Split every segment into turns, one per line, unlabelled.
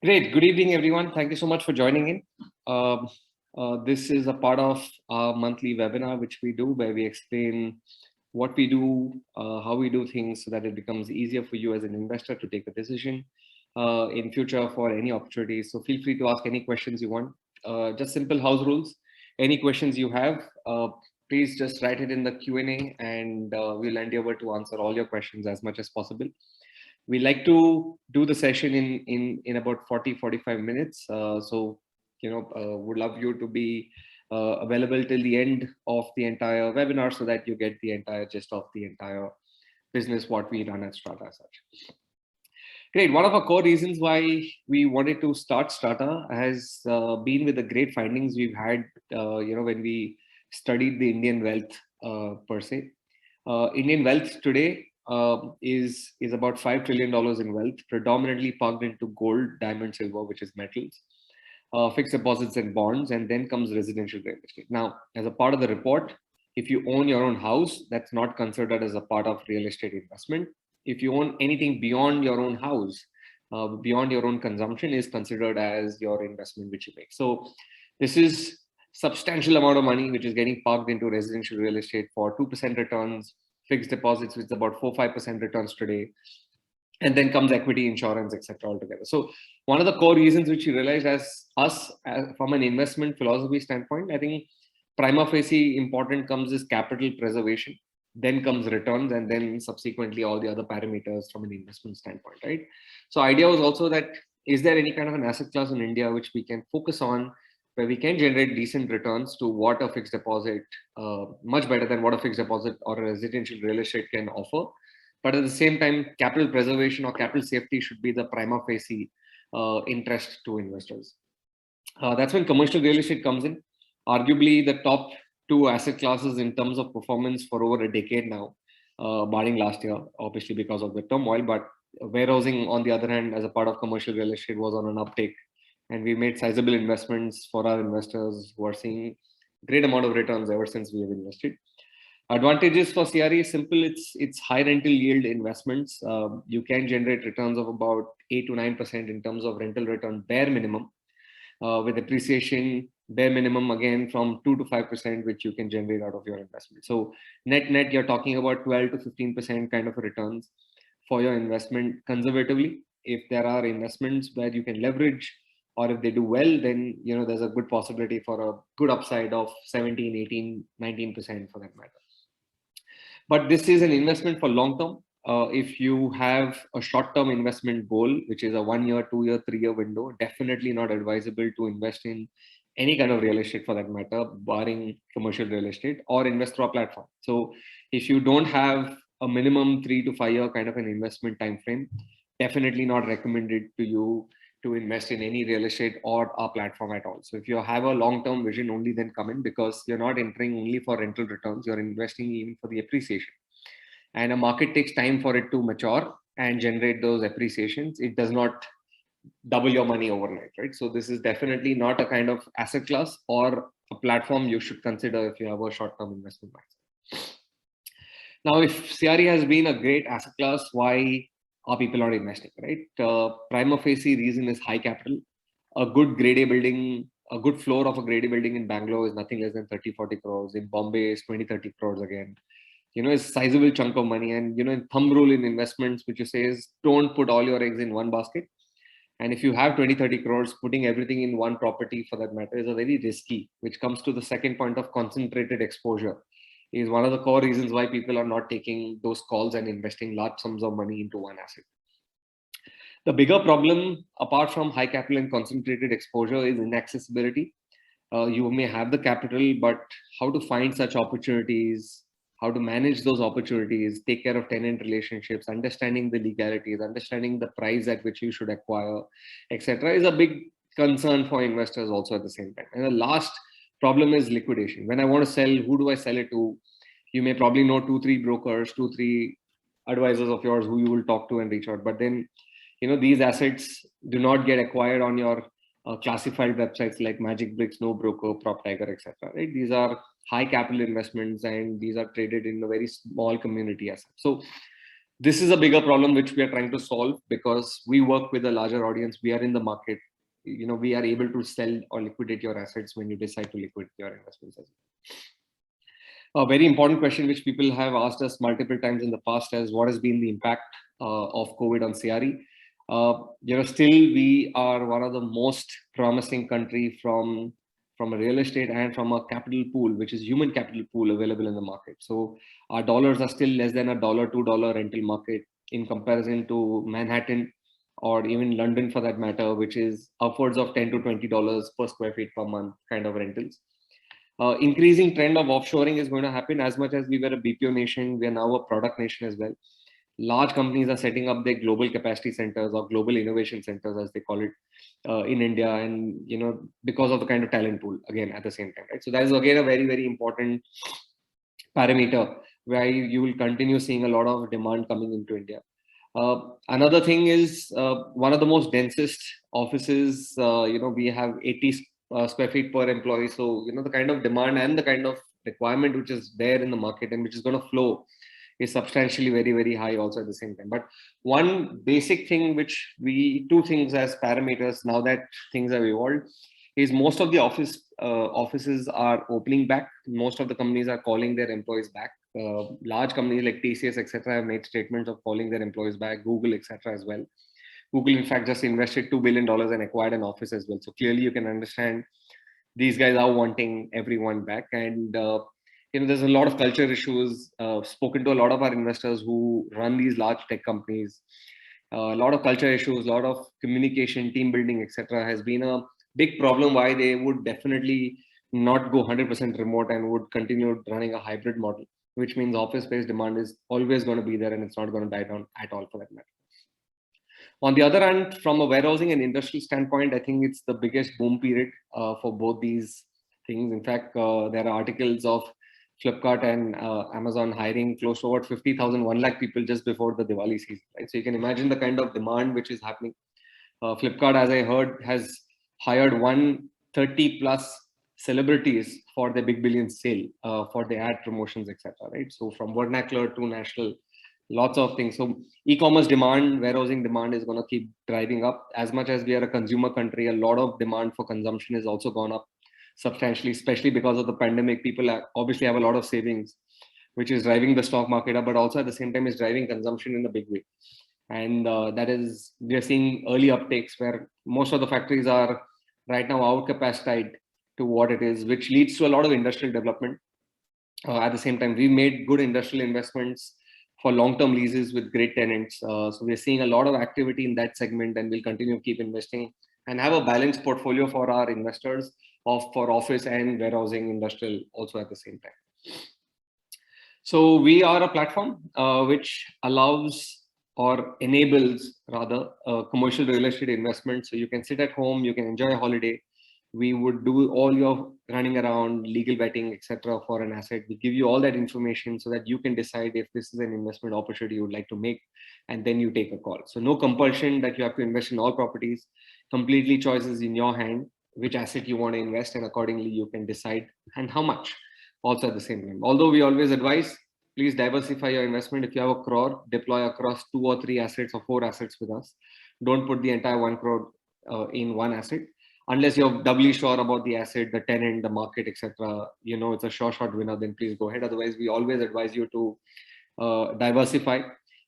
Great. Good evening, everyone. Thank you so much for joining in. This is a part of our monthly webinar, which we do, where we explain what we do, how we do things, so that it becomes easier for you as an investor to take a decision in future for any opportunities. So feel free to ask any questions you want. Just simple house rules. Any questions you have, please just write it in the Q&A, and we'll endeavor to answer all your questions as much as possible. We like to do the session in about 40-45 minutes. Would love you to be available till the end of the entire webinar, so that you get the entire gist of the entire business, what we run at Strata as such. Great. One of our core reasons why we wanted to start Strata has been with the great findings we've had, when we studied the Indian wealth per se. Indian wealth today is about $5 trillion in wealth, predominantly parked into gold, diamond, silver, which is metals, fixed deposits and bonds, and then comes residential real estate. Now, as a part of the report, if you own your own house, that's not considered as a part of real estate investment. If you own anything beyond your own house, beyond your own consumption, is considered as your investment which you make. So this is substantial amount of money which is getting parked into residential real estate for 2% returns, fixed deposits, which is about 4-5% returns today. And then comes equity, insurance, etc. altogether. So one of the core reasons which we realized from an investment philosophy standpoint, I think prima facie important comes is capital preservation, then comes returns, and then subsequently all the other parameters from an investment standpoint, right? So idea was also that, is there any kind of an asset class in India which we can focus on, where we can generate decent returns to what a fixed deposit, much better than what a fixed deposit or a residential real estate can offer. But at the same time, capital preservation or capital safety should be the prima facie interest to investors. That's when commercial real estate comes in. Arguably the top two asset classes in terms of performance for over a decade now, barring last year, obviously because of the turmoil. But warehousing, on the other hand, as a part of commercial real estate, was on an uptake. And we made sizable investments for our investors who are seeing great amount of returns ever since we have invested. Advantages for CRE is simple. It's high rental yield investments. You can generate returns of about 8 to 9% in terms of rental return bare minimum, with appreciation bare minimum again from 2 to 5%, which you can generate out of your investment. So net you're talking about 12 to 15% kind of returns for your investment conservatively. If there are investments where you can leverage, or if they do well, then there's a good possibility for a good upside of 17, 18, 19% for that matter. But this is an investment for long term. If you have a short-term investment goal, which is a 1 year, 2 year, 3 year window, definitely not advisable to invest in any kind of real estate for that matter, barring commercial real estate, or invest through a platform. So if you don't have a minimum 3 to 5 year kind of an investment time frame, definitely not recommended to you to invest in any real estate or our platform at all. So if you have a long-term vision, only then come in, because you're not entering only for rental returns, you're investing even for the appreciation. And a market takes time for it to mature and generate those appreciations. It does not double your money overnight, right? So this is definitely not a kind of asset class or a platform you should consider if you have a short-term investment mindset. Now, if CRE has been a great asset class, why are people not investing, right? Prima facie reason is high capital. A good grade A building, a good floor of a grade A building in Bangalore is nothing less than 30-40 crores. In Bombay is 20-30 crores again. It's a sizable chunk of money. And, in thumb rule in investments, which you say is, don't put all your eggs in one basket. And if you have 20-30 crores, putting everything in one property for that matter is a very risky, which comes to the second point of concentrated exposure. Is one of the core reasons why people are not taking those calls and investing large sums of money into one asset. The bigger problem, apart from high capital and concentrated exposure, is inaccessibility. You may have the capital, but how to find such opportunities, how to manage those opportunities, take care of tenant relationships, understanding the legalities, understanding the price at which you should acquire, etc., is a big concern for investors also at the same time. And the last problem is liquidation. When I want to sell, who do I sell it to? You may probably know 2-3 brokers, 2-3 advisors of yours who you will talk to and reach out. But then, these assets do not get acquired on your classified websites like Magic Bricks, No Broker, PropTiger, etc. Right? These are high capital investments, and these are traded in a very small community asset. So This is a bigger problem which we are trying to solve because we work with a larger audience. We are in the market. We are able to sell or liquidate your assets when you decide to liquidate your investments as well. A very important question which people have asked us multiple times in the past is what has been the impact of COVID on CRE. Still we are one of the most promising country from a real estate and from a capital pool, which is human capital pool available in the market. So our dollars are still less than $1, $2 rental market in comparison to Manhattan or even London for that matter, which is upwards of $10 to $20 per square feet per month kind of rentals. Increasing trend of offshoring is going to happen. As much as we were a BPO nation, we are now a product nation as well. Large companies are setting up their global capacity centers or global innovation centers, as they call it, in India, and because of the kind of talent pool again at the same time, right? So that is again a very, very important parameter where you will continue seeing a lot of demand coming into India. Another thing is one of the most densest offices. We have 80 square feet per employee. So the kind of demand and the kind of requirement which is there in the market and which is going to flow is substantially very, very high also at the same time. But one basic thing two things as parameters now that things have evolved is most of the offices are opening back. Most of the companies are calling their employees back. Large companies like TCS, etc., have made statements of calling their employees back. Google, etc., as well. Google, in fact, just invested $2 billion and acquired an office as well. So clearly, you can understand these guys are wanting everyone back. And there's a lot of culture issues. Spoken to a lot of our investors who run these large tech companies. A lot of culture issues, a lot of communication, team building, etc., has been a big problem. Why they would definitely not go 100% remote and would continue running a hybrid model, which means office-based demand is always going to be there and it's not going to die down at all for that matter. On the other hand, from a warehousing and industrial standpoint, I think it's the biggest boom period for both these things. In fact, there are articles of Flipkart and Amazon hiring close to about 50,000, 1 lakh people just before the Diwali season, right? So you can imagine the kind of demand which is happening. Flipkart, as I heard, has hired 130 plus celebrities for the Big Billion sale, for the ad promotions, etc., right? So from vernacular to national, lots of things. So e-commerce demand, warehousing demand is going to keep driving up. As much as we are a consumer country, a lot of demand for consumption has also gone up substantially, especially because of the pandemic. People obviously have a lot of savings, which is driving the stock market up, but also at the same time is driving consumption in a big way. And that is, we are seeing early uptakes where most of the factories are right now out capacitated to what it is, which leads to a lot of industrial development. At the same time, we made good industrial investments for long-term leases with great tenants. So we're seeing a lot of activity in that segment, and we'll continue to keep investing and have a balanced portfolio for our investors for office and warehousing industrial also at the same time. So we are a platform which allows or enables rather commercial real estate investment. So you can sit at home, you can enjoy a holiday. We would do all your running around, legal vetting, etc., for an asset. We give you all that information so that you can decide if this is an investment opportunity you would like to make, and then you take a call. So no compulsion that you have to invest in all properties. Completely choices in your hand, which asset you want to invest, and accordingly you can decide and how much also at the same time. Although we always advise, please diversify your investment. If you have a crore, deploy across 2 or 3 assets or 4 assets with us. Don't put the entire 1 crore in one asset unless you're doubly sure about the asset, the tenant, the market, etc. It's a sure shot winner, then please go ahead. Otherwise, we always advise you to diversify,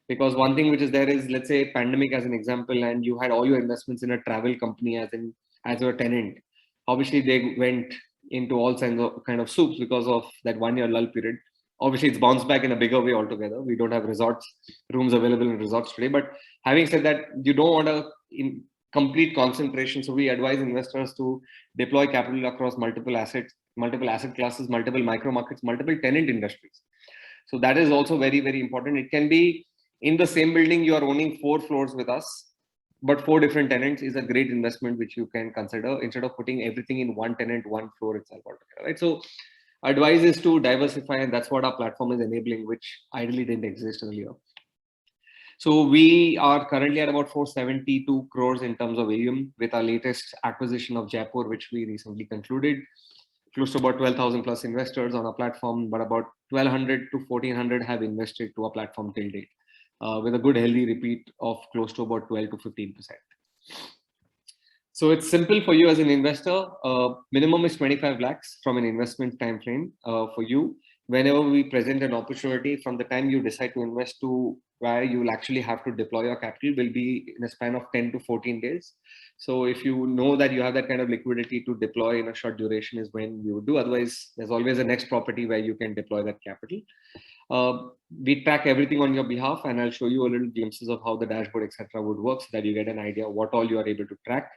because one thing which is there is, let's say pandemic as an example, and you had all your investments in a travel company as your tenant. Obviously, they went into all kind of soups because of that 1 year lull period. Obviously, it's bounced back in a bigger way altogether. We don't have rooms available in resorts today. But having said that, you don't want in complete concentration. So we advise investors to deploy capital across multiple assets, multiple asset classes, multiple micro markets, multiple tenant industries. So that is also very, very important. It can be in the same building, you are owning 4 floors with us, but 4 different tenants is a great investment which you can consider instead of putting everything in one tenant, one floor itself altogether, right? So advice is to diversify, and that's what our platform is enabling, which ideally didn't exist earlier. So we are currently at about 472 crores in terms of AUM with our latest acquisition of Jaipur, which we recently concluded. Close to about 12,000 plus investors on our platform, but about 1,200 to 1,400 have invested to our platform till date. with a good healthy repeat of close to about 12 to 15%. So it's simple for you as an investor. Minimum is 25 lakhs from an investment time frame for you. Whenever we present an opportunity, from the time you decide to invest to where you will actually have to deploy your capital will be in a span of 10 to 14 days. So if you know that you have that kind of liquidity to deploy in a short duration is when you would do. Otherwise, there's always a next property where you can deploy that capital. We track everything on your behalf, and I'll show you a little glimpses of how the dashboard, etc., would work, so that you get an idea what all you are able to track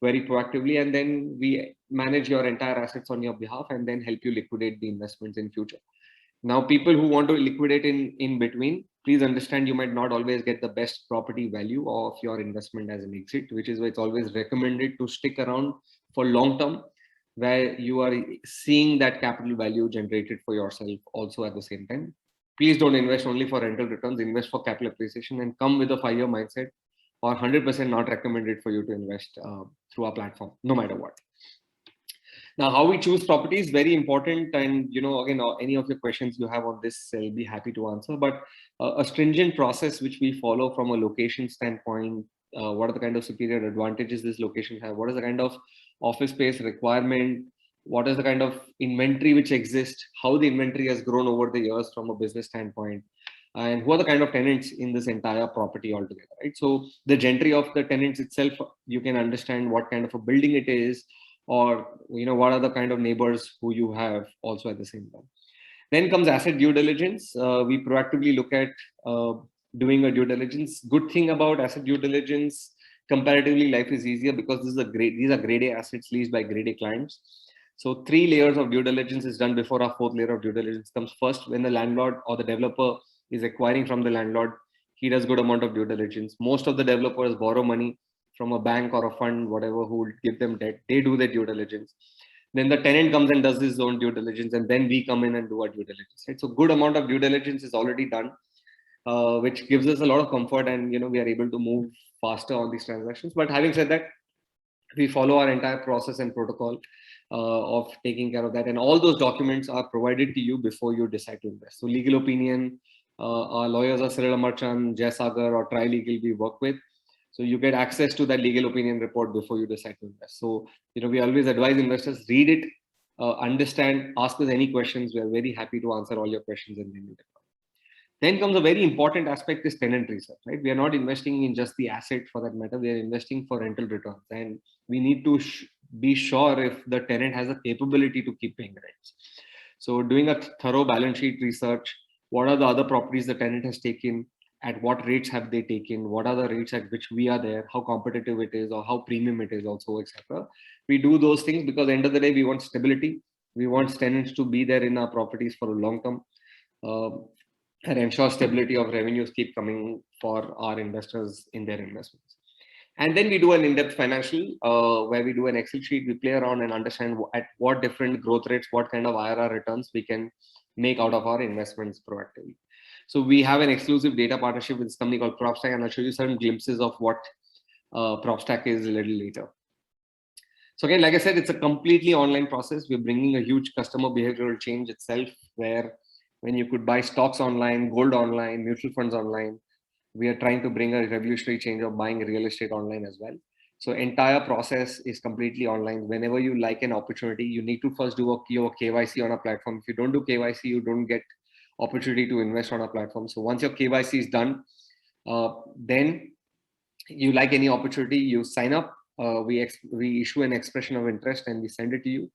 very proactively, and then we manage your entire assets on your behalf, and then help you liquidate the investments in future. Now, people who want to liquidate in between, please understand you might not always get the best property value of your investment as an exit, which is why it's always recommended to stick around for long term, where you are seeing that capital value generated for yourself also at the same time. Please don't invest only for rental returns, invest for capital appreciation, and come with a 5-year mindset, or 100% not recommended for you to invest through our platform, no matter what. Now, how we choose property is very important, and again, any of your questions you have on this, I'll be happy to answer. But a stringent process which we follow from a location standpoint. What are the kind of superior advantages this location have? What is the kind of office space requirement? What is the kind of inventory which exists? How the inventory has grown over the years from a business standpoint? And who are the kind of tenants in this entire property altogether, right? So the gentry of the tenants itself, you can understand what kind of a building it is, or what are the kind of neighbors who you have also at the same time. Then comes asset due diligence. We proactively look at doing a due diligence. Good thing about asset due diligence, comparatively life is easier because these are grade A assets leased by grade A clients. So 3 layers of due diligence is done before our 4th layer of due diligence comes. First, when the landlord or the developer is acquiring from the landlord, he does good amount of due diligence. Most of the developers borrow money from a bank or a fund, whatever, who will give them debt. They do their due diligence. Then the tenant comes and does his own due diligence, and then we come in and do our due diligence. Right? So good amount of due diligence is already done, which gives us a lot of comfort, and we are able to move faster on these transactions. But having said that, we follow our entire process and protocol of taking care of that, and all those documents are provided to you before you decide to invest. So legal opinion, our lawyers are Cyril Amarchand, Jay Sagar, or Trilegal we work with. So you get access to that legal opinion report before you decide to invest. So we always advise investors, read it, understand, ask us any questions. We are very happy to answer all your questions, and then comes a very important aspect, is tenant research, right? We are not investing in just the asset for that matter. We are investing for rental returns, and we need to be sure if the tenant has a capability to keep paying rents. So doing a thorough balance sheet research, what are the other properties the tenant has taken, at what rates have they taken, what are the rates at which we are there, how competitive it is, or how premium it is also, etc. We do those things because at the end of the day, we want stability. We want tenants to be there in our properties for a long term. And ensure stability of revenues keep coming for our investors in their investments. And then we do an in-depth financial, where we do an Excel sheet. We play around and understand at what different growth rates, what kind of IRR returns we can make out of our investments proactively. So we have an exclusive data partnership with this company called PropStack, and I'll show you some glimpses of what PropStack is a little later. So again, like I said, it's a completely online process. We're bringing a huge customer behavioral change itself, where when you could buy stocks online, gold online, mutual funds online, we are trying to bring a revolutionary change of buying real estate online as well. So entire process is completely online. Whenever you like an opportunity, you need to first do your KYC on a platform. If you don't do KYC, you don't get opportunity to invest on a platform. So once your KYC is done, then you like any opportunity, you sign up. We issue an expression of interest and we send it to you.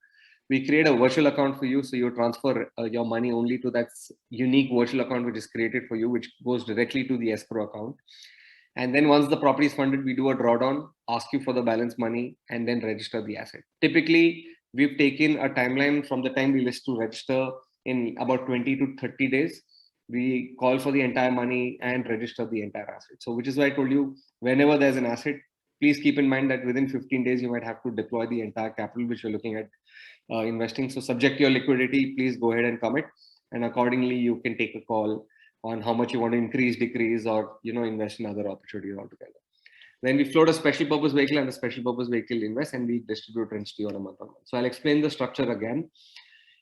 We create a virtual account for you, so you transfer your money only to that unique virtual account which is created for you, which goes directly to the escrow account. And then once the property is funded, we do a drawdown, ask you for the balance money, and then register the asset. Typically, we've taken a timeline from the time we list to register in about 20 to 30 days. We call for the entire money and register the entire asset. So which is why I told you, whenever there's an asset, please keep in mind that within 15 days, you might have to deploy the entire capital which you're looking at investing. So subject to your liquidity, please go ahead and commit, and accordingly you can take a call on how much you want to increase, decrease, or invest in other opportunities altogether. Then we float a special purpose vehicle and a special purpose vehicle invest, and we distribute rents to you on a month-on-month. So I'll explain the structure again.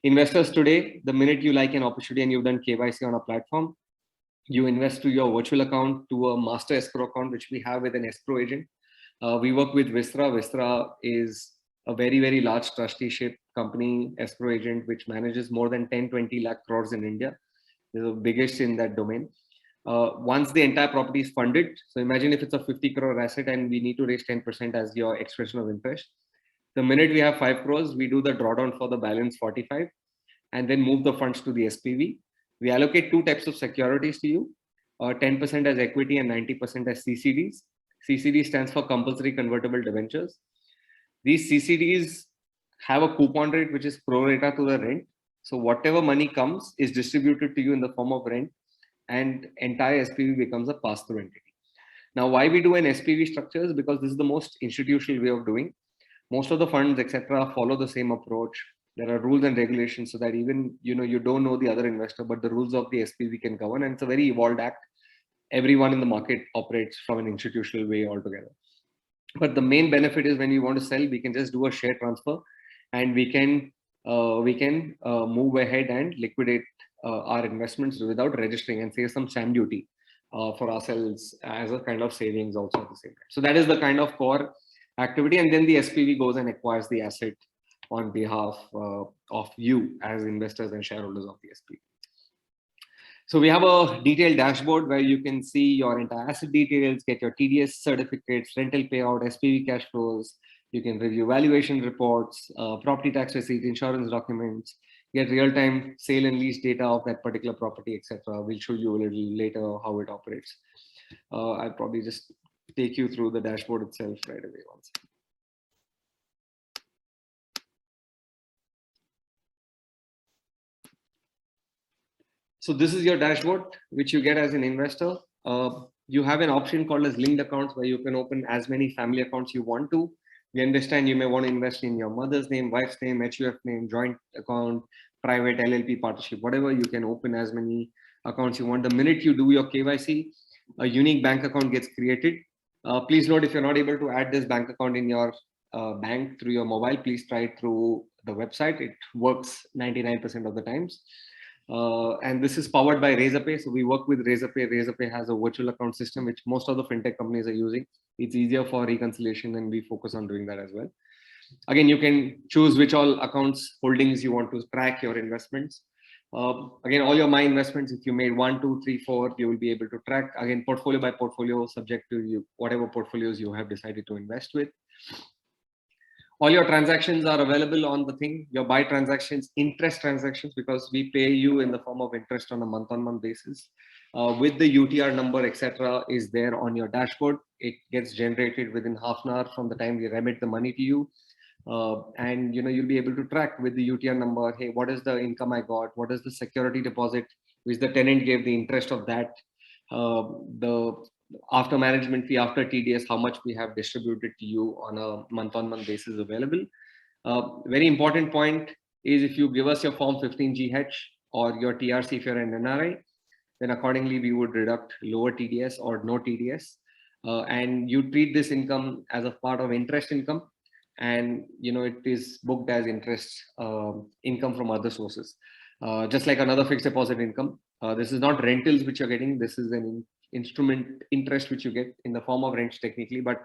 Investors today, the minute you like an opportunity and you've done KYC on a platform, You invest to your virtual account, to a master escrow account, which we have with an escrow agent. We work with Vistra. Vistra is a very, very large trusteeship company, escrow agent, which manages more than 10-20 lakh crores in India. They're the biggest in that domain. Once the entire property is funded, so imagine if it's a 50 crore asset and we need to raise 10% as your expression of interest. The minute we have 5 crores, we do the drawdown for the balance 45 and then move the funds to the SPV. We allocate two types of securities to you, 10% as equity and 90% as CCDs. CCD stands for compulsory convertible debentures. These CCDs have a coupon rate which is pro rata to the rent. So whatever money comes is distributed to you in the form of rent, and entire SPV becomes a pass-through entity. Now, why we do an SPV structures? Because this is the most institutional way of doing. Most of the funds, etc., follow the same approach. There are rules and regulations so that even you don't know the other investor, but the rules of the SPV can govern, and it's a very evolved act. Everyone in the market operates from an institutional way altogether. But the main benefit is when you want to sell, we can just do a share transfer, and we can move ahead and liquidate our investments without registering and save some stamp duty for ourselves as a kind of savings also at the same time. So that is the kind of core activity, and then the SPV goes and acquires the asset on behalf of you as investors and shareholders of the SPV. So we have a detailed dashboard where you can see your entire asset details, get your TDS certificates, rental payout, SPV cash flows. You can review valuation reports, property tax receipts, insurance documents, get real-time sale and lease data of that particular property, etc. We'll show you a little later how it operates. I'll probably just take you through the dashboard itself right away once. So this is your dashboard, which you get as an investor. You have an option called as linked accounts, where you can open as many family accounts you want to. We understand you may want to invest in your mother's name, wife's name, HUF name, joint account, private LLP partnership, whatever. You can open as many accounts you want. The minute you do your KYC, a unique bank account gets created. Please note, if you're not able to add this bank account in your bank through your mobile, please try it through the website. It works 99% of the times. And this is powered by Razorpay. So we work with Razorpay. Razorpay has a virtual account system, which most of the fintech companies are using. It's easier for reconciliation, and we focus on doing that as well. Again, you can choose which all accounts holdings you want to track your investments. Again, all your my investments, if you made 1, 2, 3, 4, you will be able to track, again, portfolio by portfolio, subject to you, whatever portfolios you have decided to invest with. All your transactions are available on the thing. Your buy transactions, interest transactions, because we pay you in the form of interest on a month-on-month basis. With the UTR number, etc., is there on your dashboard. It gets generated within half an hour from the time we remit the money to you. And you'll be able to track with the UTR number, hey, what is the income I got? What is the security deposit which the tenant gave, the interest of that, the after management fee, after TDS, how much we have distributed to you on a month-on-month basis available. Very important point is, if you give us your form 15GH or your TRC if you're an NRI, then accordingly we would deduct lower TDS or no TDS. And you treat this income as a part of interest income, and it is booked as interest income from other sources, just like another fixed deposit income. This is not rentals which you're getting. This is an instrument interest which you get in the form of rents technically, but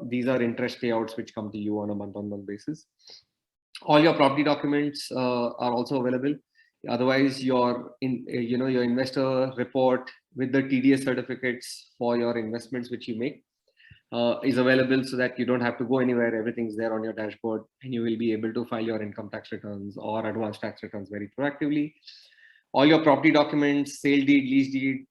these are interest payouts which come to you on a month-on-month basis. All your property documents are also available. Otherwise, your investor report with the TDS certificates for your investments which you make is available, so that you don't have to go anywhere. Everything's there on your dashboard, and you will be able to file your income tax returns or advanced tax returns very proactively. All your property documents, sale deed, lease deed,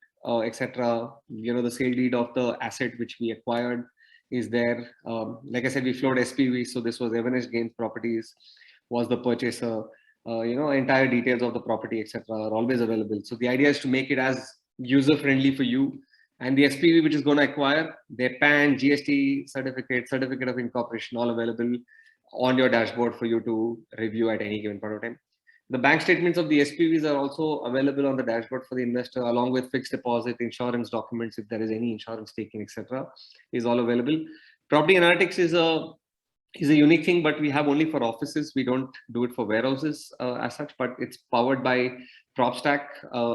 etc. The sale deed of the asset which we acquired is there. Like I said, we flowed SPV, so this was Evanescence Gains Properties was the purchaser. Entire details of the property, etc., are always available. So the idea is to make it as user friendly for you. And the SPV which is going to acquire, their PAN, GST certificate of incorporation, all available on your dashboard for you to review at any given point of time. The bank statements of the SPVs are also available on the dashboard for the investor, along with fixed deposit, insurance documents, if there is any insurance taken, etc., is all available. Property analytics is a unique thing, but we have only for offices. We don't do it for warehouses as such, but it's powered by PropStack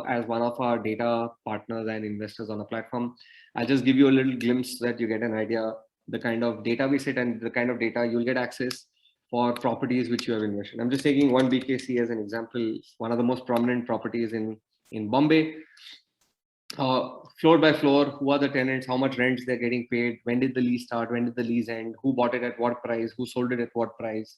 as one of our data partners and investors on the platform. I'll just give you a little glimpse so that you get an idea the kind of data we sit and the kind of data you'll get access for properties which you have invested. I'm just taking one BKC as an example, one of the most prominent properties in Bombay. Floor by floor, who are the tenants, how much rents they're getting paid, when did the lease start, when did the lease end, who bought it at what price, who sold it at what price.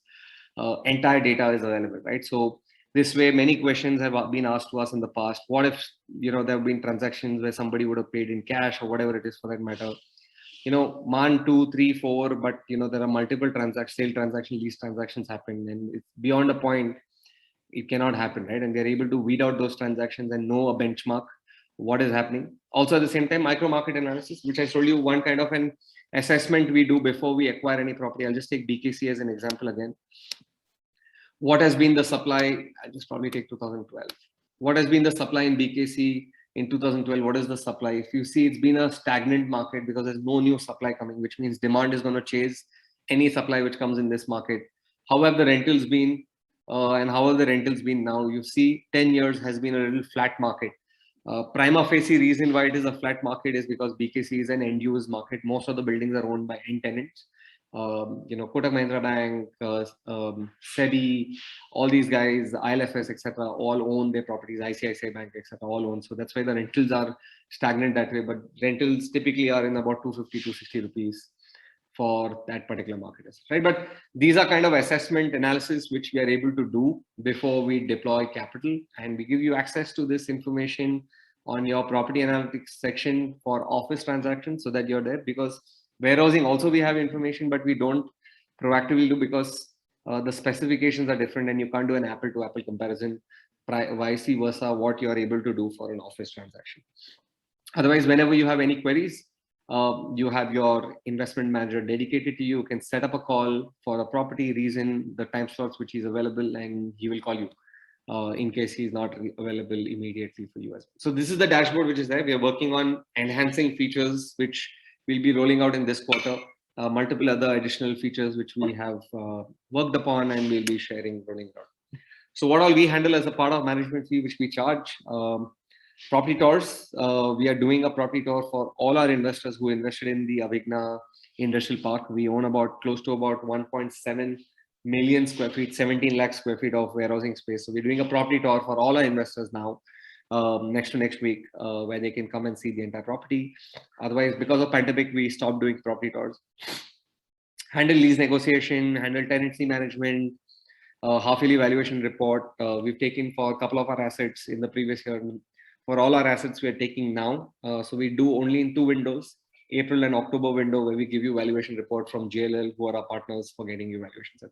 Entire data is available, right? So this way, many questions have been asked to us in the past. What if, there have been transactions where somebody would have paid in cash or whatever it is for that matter? Man, 2, 3, 4, but there are multiple sale transactions, lease transactions happen, and it's beyond a point, it cannot happen, right? And they're able to weed out those transactions and know a benchmark, what is happening. Also, at the same time, micro market analysis, which I told you, one kind of an assessment we do before we acquire any property. I'll just take BKC as an example again. What has been the supply? I'll just probably take 2012. What has been the supply in BKC in 2012? What is the supply? If you see, it's been a stagnant market because there's no new supply coming, which means demand is going to chase any supply which comes in this market. How have the rentals been? And how have the rentals been now? You see, 10 years has been a little flat market. Prima facie reason why it is a flat market is because BKC is an end-use market. Most of the buildings are owned by end tenants. Kotak Mahindra Bank, SEBI, all these guys, ILFS, etc., all own their properties. ICICI Bank, etc., all own. So that's why the rentals are stagnant that way. But rentals typically are in about 250, 260 rupees for that particular market, right? But these are kind of assessment analysis which we are able to do before we deploy capital, and we give you access to this information on your property analytics section for office transactions so that you're there. Because warehousing also we have information, but we don't proactively do because the specifications are different and you can't do an apple to apple comparison, vice versa, what you're able to do for an office transaction. Otherwise, whenever you have any queries, you have your investment manager dedicated to you. You can set up a call for a property, reason the time slots which is available, and he will call you in case he's not available immediately for you as well. So this is the dashboard which is there. We are working on enhancing features which we'll be rolling out in this quarter. Multiple other additional features which we have worked upon and we'll be sharing rolling out. So what all we handle as a part of management fee which we charge. Property tours. We are doing a property tour for all our investors who invested in the Avigna Industrial Park. We own close to about 1.7 million square feet, 17 lakh square feet of warehousing space. So we're doing a property tour for all our investors now, next week, where they can come and see the entire property. Otherwise, because of pandemic, we stopped doing property tours. Handle lease negotiation, handle tenancy management, half-yearly valuation report. We've taken for a couple of our assets in the previous year. For all our assets, we are taking now. So we do only in 2 windows, April and October window, where we give you valuation report from JLL, who are our partners for getting you valuations.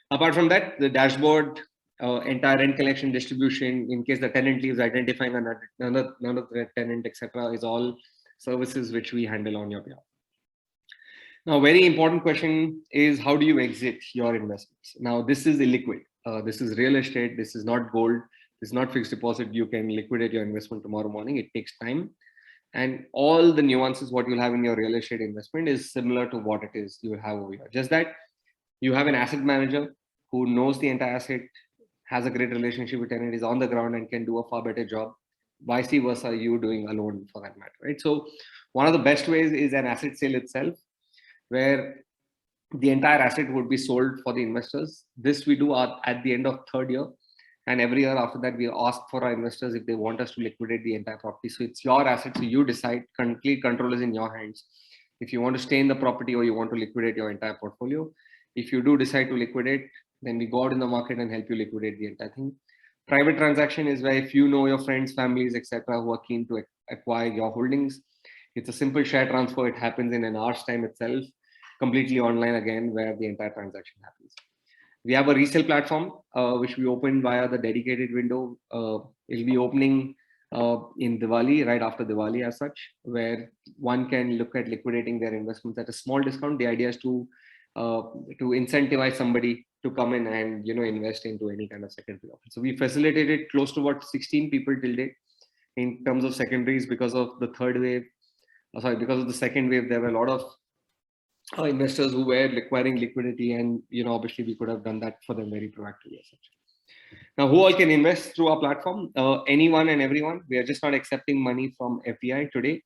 Apart from that, the dashboard, entire rent collection distribution, in case the tenant leaves, identifying another tenant, etc., is all services which we handle on your behalf. Now, very important question is, how do you exit your investments? Now, this is illiquid. This is real estate. This is not gold. It's not fixed deposit. You can liquidate your investment tomorrow morning. It takes time. And all the nuances, what you'll have in your real estate investment is similar to what it is you will have over here. Just that you have an asset manager who knows the entire asset, has a great relationship with tenant, is on the ground and can do a far better job. Vice versa, you doing alone for that matter, right? So one of the best ways is an asset sale itself, where the entire asset would be sold for the investors. This we do at the end of 3rd year. And every year after that, we ask for our investors if they want us to liquidate the entire property. So it's your asset. So you decide, complete control is in your hands. If you want to stay in the property or you want to liquidate your entire portfolio. If you do decide to liquidate, then we go out in the market and help you liquidate the entire thing. Private transaction is where if you know your friends, families, etc., who are keen to acquire your holdings, it's a simple share transfer. It happens in an hour's time itself, completely online again, where the entire transaction happens. We have a resale platform, which we opened via the dedicated window. It'll be opening in Diwali, right after Diwali as such, where one can look at liquidating their investments at a small discount. The idea is to incentivize somebody to come in and invest into any kind of secondary option. So we facilitated close to about 16 people till date in terms of secondaries because of the third wave. Because of the second wave, there were a lot of investors who were requiring liquidity, and obviously we could have done that for them very proactively as such. Now, who all can invest through our platform? Anyone and everyone. We are just not accepting money from FDI today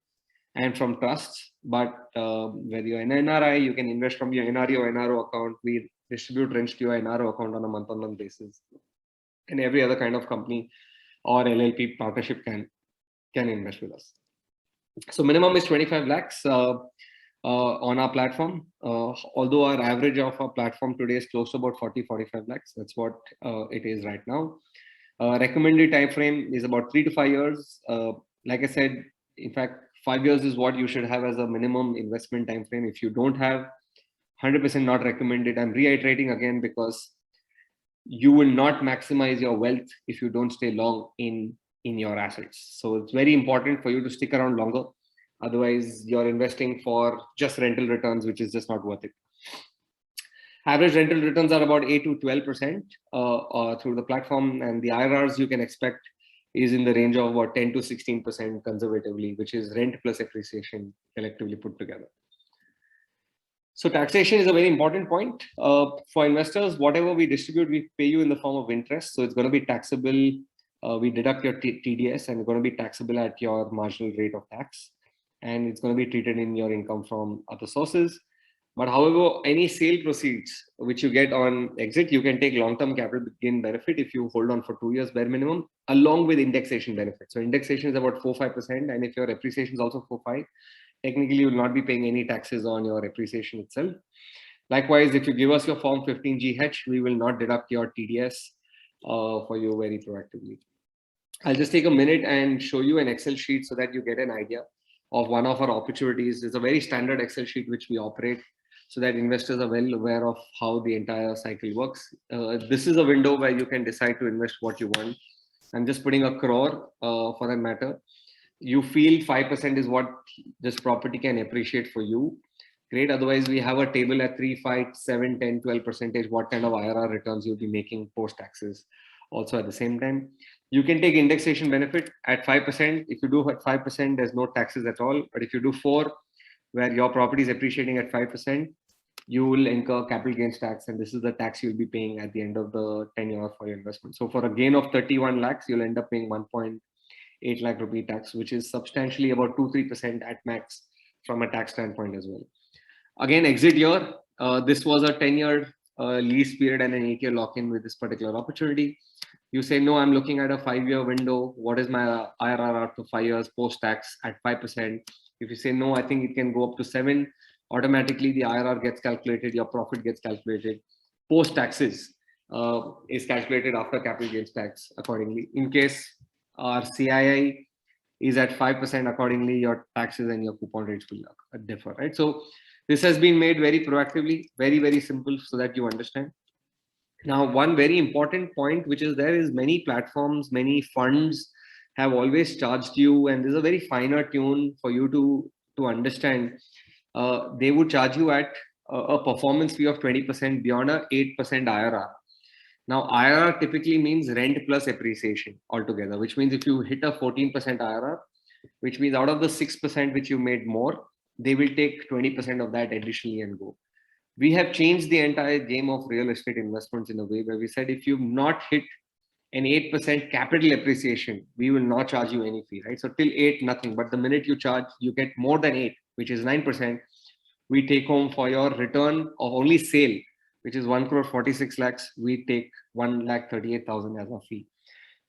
and from trusts, but whether you're an NRI, you can invest from your NRE or NRO account. We distribute rents to your NRO account on a month-on-month basis, and every other kind of company or LLP partnership can invest with us. So minimum is 25 lakhs on our platform. Although our average of our platform today is close to about 40-45 lakhs. That's what it is right now. Recommended time frame is about 3 to 5 years. Like I said, in fact, 5 years is what you should have as a minimum investment time frame. If you don't have, 100% not recommended. I'm reiterating again because you will not maximize your wealth if you don't stay long in your assets. So it's very important for you to stick around longer. Otherwise, you're investing for just rental returns, which is just not worth it. Average rental returns are about 8 to 12% through the platform, and the IRRs you can expect is in the range of about 10 to 16% conservatively, which is rent plus appreciation collectively put together. So taxation is a very important point for investors. Whatever we distribute, we pay you in the form of interest. So it's going to be taxable. We deduct your TDS, and it's going to be taxable at your marginal rate of tax. And it's going to be treated in your income from other sources. But however, any sale proceeds which you get on exit, you can take long-term capital gain benefit if you hold on for 2 years bare minimum, along with indexation benefit. So indexation is about 4-5%, and if your appreciation is also 4-5, technically you will not be paying any taxes on your appreciation itself. Likewise, if you give us your form 15GH, we will not deduct your TDS for you very proactively. I'll just take a minute and show you an Excel sheet so that you get an idea of one of our opportunities. It's a very standard Excel sheet which we operate so that investors are well aware of how the entire cycle works. This is a window where you can decide to invest what you want. I'm just putting 1 crore for that matter. You feel 5% is what this property can appreciate for you. Great. Otherwise, we have a table at 3, 5, 7, 10, 12%, what kind of IRR returns you'll be making post taxes also at the same time. You can take indexation benefit at 5%. If you do at 5%, there's no taxes at all. But if you do 4, where your property is appreciating at 5%, you will incur capital gains tax. And this is the tax you'll be paying at the end of the tenure for your investment. So for a gain of 31 lakhs, you'll end up paying 1.8 lakh rupee tax, which is substantially about 2-3% at max from a tax standpoint as well. Again, exit year. This was a 10-year lease period and an 8-year lock-in with this particular opportunity. You say, no, I'm looking at a 5-year window. What is my IRR after 5 years post-tax at 5%? If you say, no, I think it can go up to 7, automatically the IRR gets calculated, your profit gets calculated. Post-taxes is calculated after capital gains tax accordingly. In case our CII is at 5%, accordingly, your taxes and your coupon rates will differ, right? So this has been made very proactively, very, very simple so that you understand. Now, one very important point, which is there is many platforms, many funds have always charged you, and there's a very finer tune for you to understand. They would charge you at a performance fee of 20% beyond a 8% IRR. Now, IRR typically means rent plus appreciation altogether, which means if you hit a 14% IRR, which means out of the 6% which you made more, they will take 20% of that additionally and go. We have changed the entire game of real estate investments in a way where we said if you've not hit an 8% capital appreciation, we will not charge you any fee, right? So till 8, nothing. But the minute you charge, you get more than 8, which is 9%, we take home for your return of only sale, which is 1 crore 46 lakhs, we take 1,38,000 as a fee.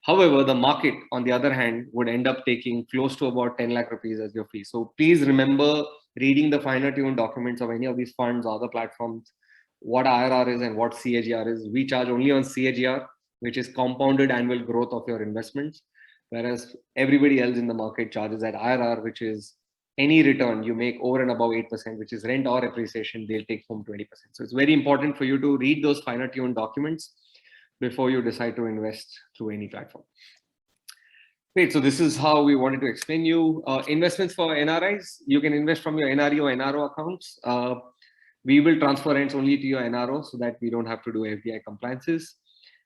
However, the market, on the other hand, would end up taking close to about 10 lakh rupees as your fee. So please remember reading the finer tune documents of any of these funds or other platforms, what IRR is and what CAGR is. We charge only on CAGR, which is compounded annual growth of your investments, whereas everybody else in the market charges at IRR, which is any return you make over and above 8%, which is rent or appreciation, they'll take home 20%. So it's very important for you to read those finer tune documents before you decide to invest through any platform. Great, so this is how we wanted to explain you. Investments for NRIs, you can invest from your NRE or NRO accounts. We will transfer rents only to your NRO so that we don't have to do FDI compliances.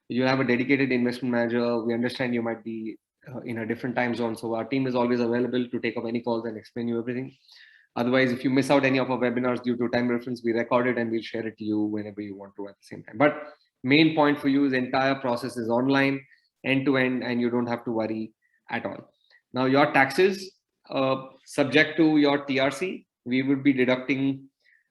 You have a dedicated investment manager. We understand you might be in a different time zone, so our team is always available to take up any calls and explain you everything. Otherwise, if you miss out any of our webinars due to time reference, we record it and we'll share it to you whenever you want to at the same time. But Main point for you is entire process is online, end to end, and you don't have to worry at all. Now your taxes, subject to your TRC, we would be deducting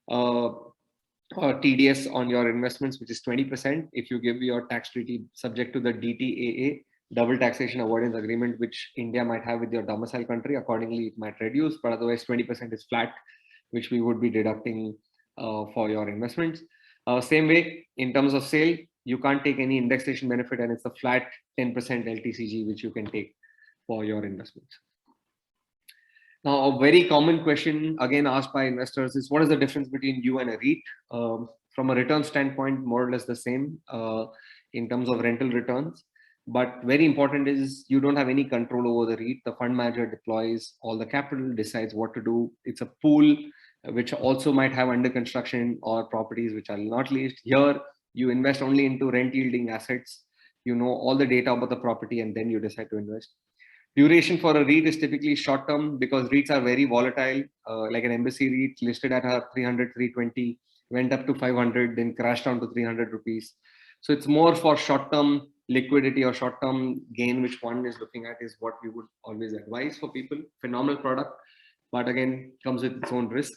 TDS on your investments, which is 20%. If you give your tax treaty subject to the DTAA, double taxation avoidance agreement, which India might have with your domicile country, accordingly it might reduce, but otherwise 20% is flat, which we would be deducting for your investments. Same way, in terms of sale, you can't take any indexation benefit, and it's a flat 10% LTCG which you can take for your investments. Now, a very common question again asked by investors is, what is the difference between you and a REIT? From a return standpoint, more or less the same in terms of rental returns. But very important is you don't have any control over the REIT. The fund manager deploys all the capital, decides what to do. It's a pool which also might have under construction or properties which are not leased. Here, you invest only into rent yielding assets. You know all the data about the property, and then you decide to invest. Duration for a REIT is typically short term because REITs are very volatile. Like an Embassy REIT listed at 300, 320, went up to 500, then crashed down to 300 rupees. So it's more for short term liquidity or short term gain, which one is looking at, is what we would always advise for people. Phenomenal product, but again, comes with its own risk.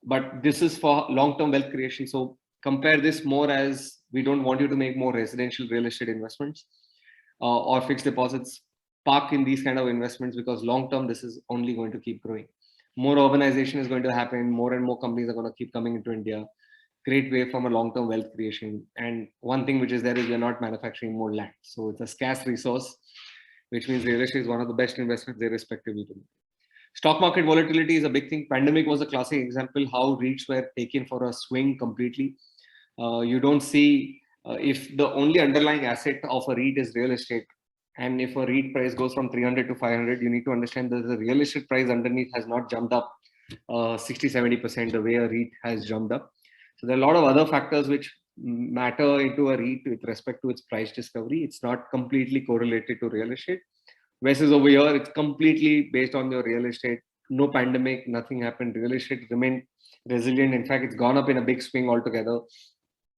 But this is for long term wealth creation. So compare this more as, we don't want you to make more residential real estate investments or fixed deposits. Park in these kind of investments, because long term this is only going to keep growing. More urbanization is going to happen. More and more companies are going to keep coming into India. Great way from a long term wealth creation. And one thing which is there is, you're not manufacturing more land, so it's a scarce resource, which means real estate is one of the best investments irrespectively to me. Stock market volatility is a big thing. Pandemic was a classic example how REITs were taken for a swing completely. You don't see if the only underlying asset of a REIT is real estate, and if a REIT price goes from 300 to 500, you need to understand that the real estate price underneath has not jumped up 60-70% the way a REIT has jumped up. So there are a lot of other factors which matter into a REIT with respect to its price discovery. It's not completely correlated to real estate. Versus over here, it's completely based on your real estate. No pandemic, nothing happened. Real estate remained resilient. In fact, it's gone up in a big swing altogether.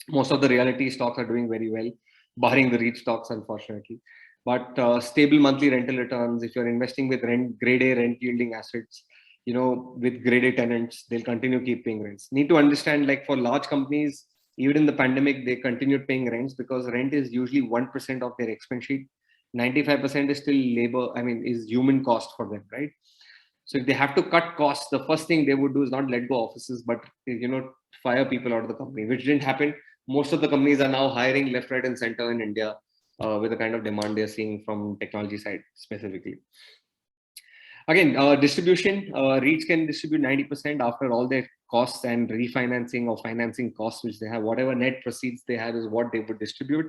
Most of the realty stocks are doing very well, barring the REIT stocks, unfortunately. But stable monthly rental returns, if you're investing with grade A rent yielding assets, with grade A tenants, they'll continue keep paying rents. Need to understand, like for large companies, even in the pandemic, they continued paying rents because rent is usually 1% of their expense sheet. 95% is still labor, is human cost for them, right? So if they have to cut costs, the first thing they would do is not let go offices, but fire people out of the company, which didn't happen. Most of the companies are now hiring left, right, and center in India with the kind of demand they're seeing from technology side specifically. Again, distribution, REITs can distribute 90% after all their costs and refinancing or financing costs which they have. Whatever net proceeds they have is what they would distribute.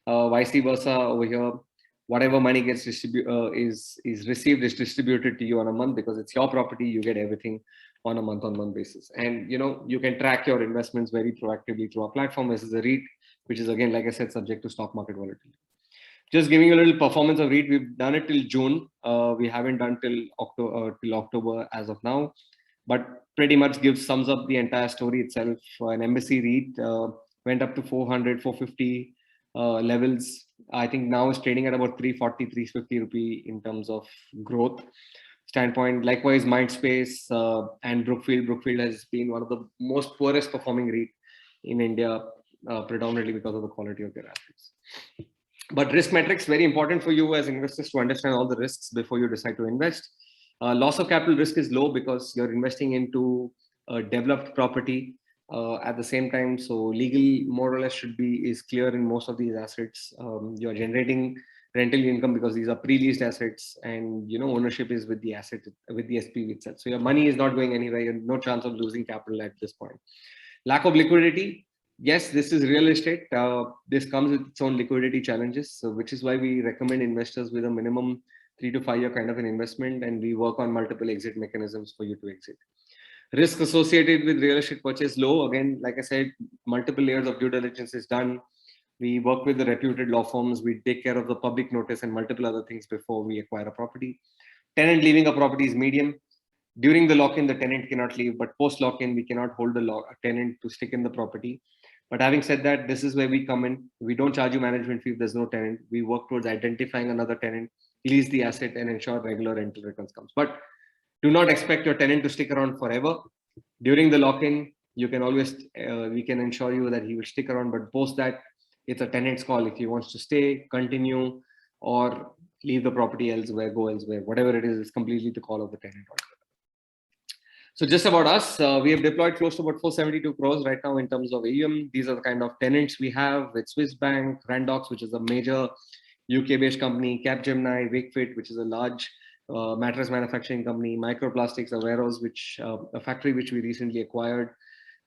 Vice versa over here, whatever money gets is received is distributed to you on a month, because it's your property. You get everything on a month-on-month basis, and you can track your investments very proactively through our platform versus a REIT, which is, again, like I said, subject to stock market volatility. Just giving you a little performance of REIT. We've done it till June. We haven't done till October as of now, but pretty much sums up the entire story itself. An Embassy REIT went up to 400, 450 levels. I think now it's trading at about 340, 350 rupee in terms of growth standpoint. Likewise, Mindspace and Brookfield. Brookfield has been one of the most poorest performing REIT in India, predominantly because of the quality of their assets. But risk metrics, very important for you as investors to understand all the risks before you decide to invest. Loss of capital risk is low because you're investing into a developed property at the same time. So legal more or less is clear in most of these assets. You're generating rental income because these are pre-leased assets, and ownership is with the asset, with the SPV itself. So your money is not going anywhere. You have no chance of losing capital at this point. Lack of liquidity. Yes, this is real estate. This comes with its own liquidity challenges, so which is why we recommend investors with a minimum 3 to 5 year kind of an investment, and we work on multiple exit mechanisms for you to exit. Risk associated with real estate purchase low. Again, like I said, multiple layers of due diligence is done. We work with the reputed law firms. We take care of the public notice and multiple other things before we acquire a property. Tenant leaving a property is medium. During the lock-in, the tenant cannot leave, but post lock-in, we cannot hold a tenant to stick in the property. But having said that, this is where we come in. We don't charge you management fee if there's no tenant. We work towards identifying another tenant, lease the asset, and ensure regular rental returns comes. But do not expect your tenant to stick around forever. During the lock-in, you can always we can ensure you that he will stick around. But post that, it's a tenant's call if he wants to stay, continue, or leave the property elsewhere, go elsewhere. Whatever it is, it's completely the call of the tenant. So just about us, we have deployed close to about 472 crores right now in terms of AUM. These are the kind of tenants we have with Swiss Bank, Randox, which is a major UK-based company, Capgemini, Wakefit, which is a large mattress manufacturing company, Microplastics, a warehouse, a factory which we recently acquired,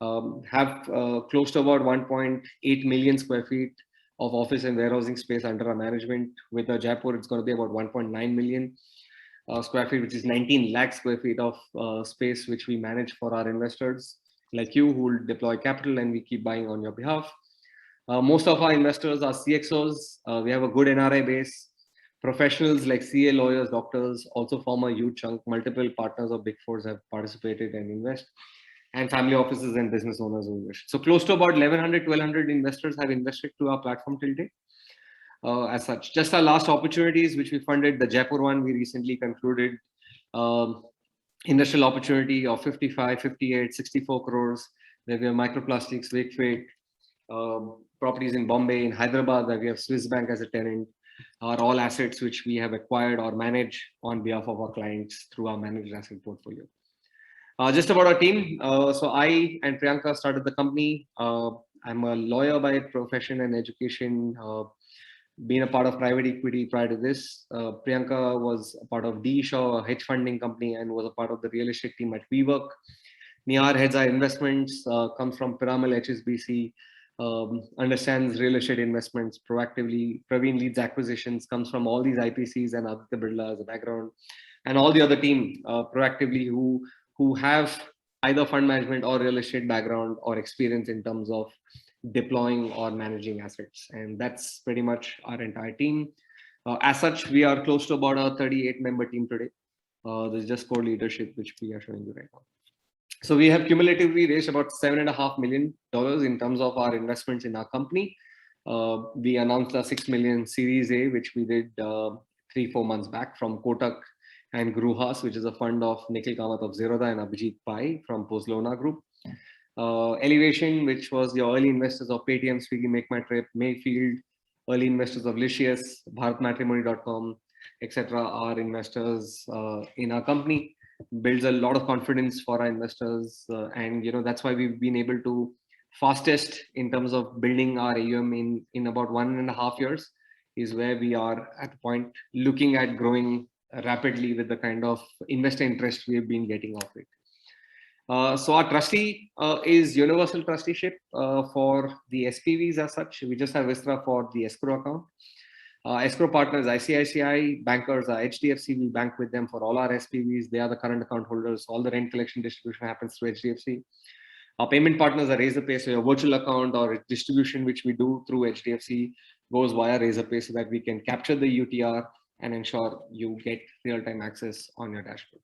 have close to about 1.8 million square feet of office and warehousing space under our management. With Jaipur, it's going to be about 1.9 million square feet, which is 19 lakh square feet of space, which we manage for our investors like you who will deploy capital and we keep buying on your behalf. Most of our investors are CXOs. We have a good NRI base. Professionals like CA, lawyers, doctors also form a huge chunk. Multiple partners of Big Fours have participated and invest, and family offices and business owners who wish. So close to about 1100, 1200 investors have invested to our platform till date. As such, just our last opportunities, which we funded, the Jaipur one, we recently concluded industrial opportunity of 55, 58, 64 crores. Where we have Microplastics, Wakefit, properties in Bombay, in Hyderabad, where we have Swiss Bank as a tenant, are all assets which we have acquired or manage on behalf of our clients through our managed asset portfolio. Just about our team. So I and Priyanka started the company. I'm a lawyer by profession and education. Been a part of private equity prior to this. Priyanka was a part of D Shaw, a hedge funding company, and was a part of the real estate team at WeWork. Nihar heads our investments, comes from Piramal HSBC, understands real estate investments proactively. Praveen leads acquisitions, comes from all these IPCs and Aditya Birla as a background, and all the other team proactively who have either fund management or real estate background or experience in terms of deploying or managing assets. And that's pretty much our entire team. As such, we are close to about a 38-member team today. There's just core leadership, which we are showing you right now. So we have cumulatively raised about $7.5 million in terms of our investments in our company. We announced a $6 million Series A, which we did 3-4 months back from Kotak and Gruhas, which is a fund of Nikhil Kamath of Zerodha and Abhijit Pai from Pozlona Group. Elevation, which was the early investors of Paytm, Swiggy, Make My Trip, Mayfield, early investors of Licious, BharatMatrimony.com, etc., are investors in our company. Builds a lot of confidence for our investors, and that's why we've been able to fastest in terms of building our AUM in about 1.5 years. Is where we are at the point looking at growing rapidly with the kind of investor interest we have been getting off it. So our trustee is universal trusteeship for the SPVs as such. We just have Vistra for the escrow account. Escrow partners, ICICI, bankers are HDFC. We bank with them for all our SPVs. They are the current account holders. All the rent collection distribution happens through HDFC. Our payment partners are Razorpay. So your virtual account or distribution, which we do through HDFC, goes via Razorpay so that we can capture the UTR and ensure you get real-time access on your dashboard.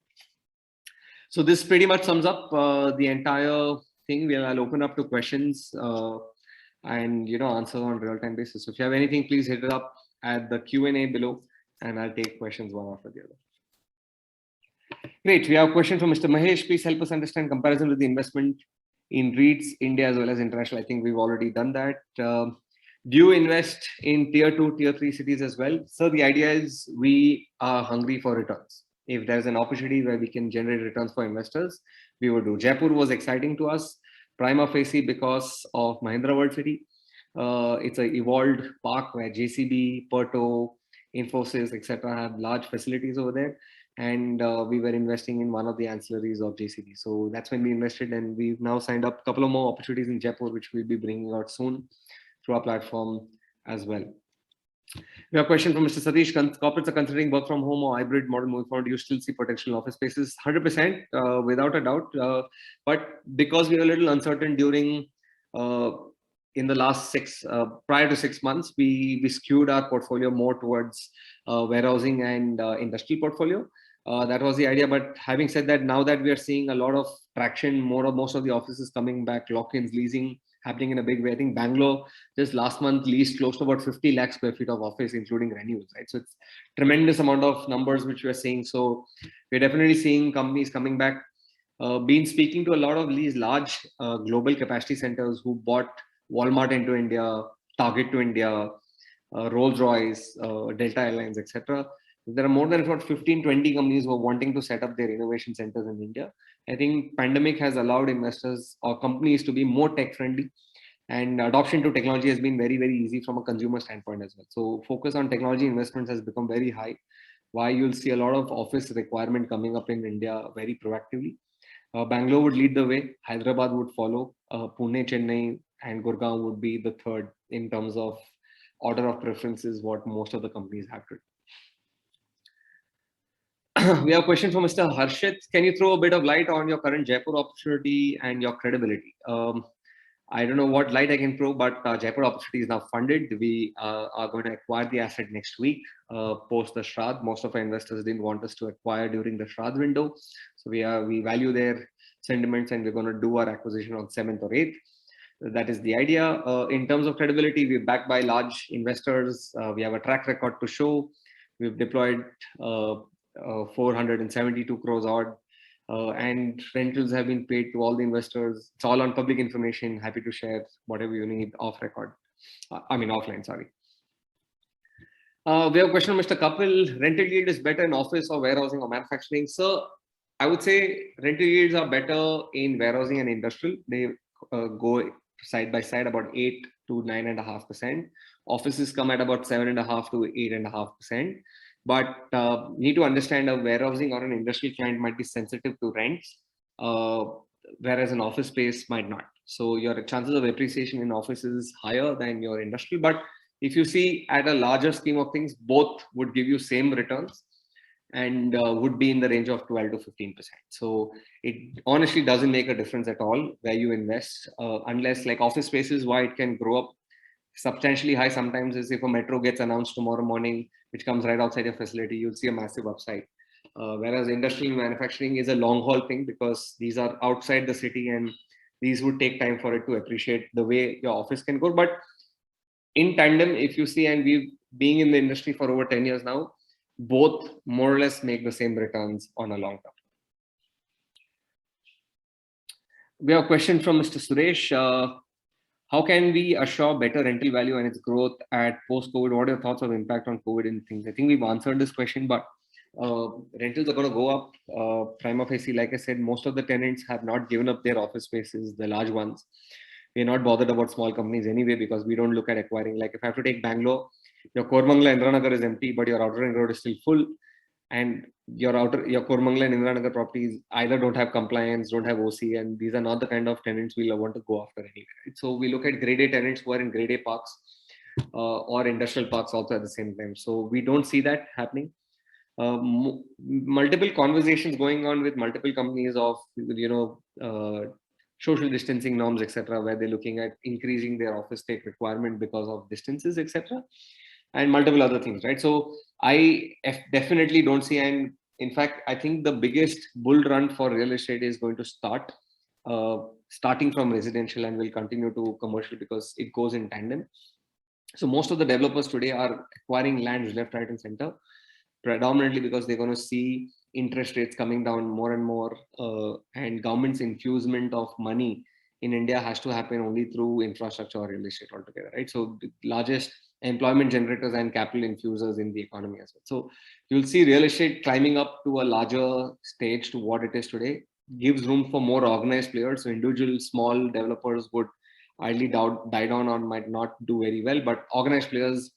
So this pretty much sums up the entire thing. I'll open up to questions and answer on real-time basis. So if you have anything, please hit it up at the Q&A below, and I'll take questions one after the other. Great. We have a question from Mr. Mahesh. Please help us understand comparison with the investment in REITs, India as well as international. I think we've already done that. Do you invest in tier 2, tier 3 cities as well? So the idea is we are hungry for returns. If there's an opportunity where we can generate returns for investors, we would do. Jaipur was exciting to us, prima facie because of Mahindra World City. It's an evolved park where JCB, Perto, Infosys, etc. have large facilities over there. And we were investing in one of the ancillaries of JCB. So that's when we invested, and we've now signed up a couple of more opportunities in Jaipur, which we'll be bringing out soon through our platform as well. We have a question from Mr. Satish. Corporates are considering work from home or hybrid model moving forward. Do you still see potential office spaces? 100%, without a doubt. But because we were a little uncertain during in the last prior to 6 months, we skewed our portfolio more towards warehousing and industrial portfolio. That was the idea. But having said that, now that we are seeing a lot of traction, most of the offices coming back, lock-ins, leasing happening in a big way. I think Bangalore just last month leased close to about 50 lakh square feet of office, including renewals, right? So it's tremendous amount of numbers which we're seeing. So we're definitely seeing companies coming back. Been speaking to a lot of these large global capacity centers who bought Walmart into India, Target to India, Rolls-Royce, Delta Airlines, etc. There are more than about 15, 20 companies who are wanting to set up their innovation centers in India. I think pandemic has allowed investors or companies to be more tech friendly, and adoption to technology has been very, very easy from a consumer standpoint as well. So focus on technology investments has become very high. Why you'll see a lot of office requirement coming up in India very proactively. Bangalore would lead the way, Hyderabad would follow, Pune, Chennai, and Gurgaon would be the third in terms of order of preferences, what most of the companies have to do. We have a question from Mr. Harshit. Can you throw a bit of light on your current Jaipur opportunity and your credibility? I don't know what light I can throw, but Jaipur opportunity is now funded. We are going to acquire the asset next week, post the Shraddh. Most of our investors didn't want us to acquire during the Shraddh window. So we value their sentiments, and we're going to do our acquisition on 7th or 8th. That is the idea. In terms of credibility, we're backed by large investors. We have a track record to show. We've deployed 472 crores odd, and rentals have been paid to all the investors. It's all on public information. Happy to share whatever you need off record. Offline, sorry. We have a question from Mr. Kapil. Rental yield is better in office or warehousing or manufacturing? So I would say rental yields are better in warehousing and industrial. They go side by side, about 8 to 9.5%. Offices come at about 7.5 to 8.5%. But need to understand a warehousing or an industrial client might be sensitive to rents, whereas an office space might not. So your chances of appreciation in office is higher than your industrial. But if you see at a larger scheme of things, both would give you same returns and would be in the range of 12 to 15%. So it honestly doesn't make a difference at all where you invest, unless like office spaces, why it can grow up substantially high sometimes is if a metro gets announced tomorrow morning, which comes right outside your facility, you'll see a massive upside. Whereas industrial manufacturing is a long haul thing because these are outside the city and these would take time for it to appreciate the way your office can go. But in tandem, if you see, and we've been in the industry for over 10 years now, both more or less make the same returns on a long term. We have a question from Mr. Suresh. How can we assure better rental value and its growth at post-COVID? What are your thoughts on the impact on COVID and things? I think we've answered this question, but rentals are going to go up. Prima facie, like I said, most of the tenants have not given up their office spaces, the large ones. We're not bothered about small companies anyway because we don't look at acquiring. Like if I have to take Bangalore, your Koramangala Indiranagar is empty, but your outer ring road is still full. And your Koramangala and Indiranagar properties either don't have compliance, don't have OC, and these are not the kind of tenants we'll want to go after anyway. Right? So we look at grade A tenants who are in grade A parks or industrial parks also at the same time. So we don't see that happening. Multiple conversations going on with multiple companies of social distancing norms, etc., where they're looking at increasing their office take requirement because of distances, etc., and multiple other things, right? So I definitely don't see, and in fact, I think the biggest bull run for real estate is going to start starting from residential and will continue to commercial because it goes in tandem. So most of the developers today are acquiring lands left, right, and center, predominantly because they're going to see interest rates coming down more and more, and government's infusement of money in India has to happen only through infrastructure or real estate altogether, right? So the largest employment generators and capital infusers in the economy as well. So you'll see real estate climbing up to a larger stage to what it is today, gives room for more organized players. So individual small developers would ideally die down or might not do very well, but organized players,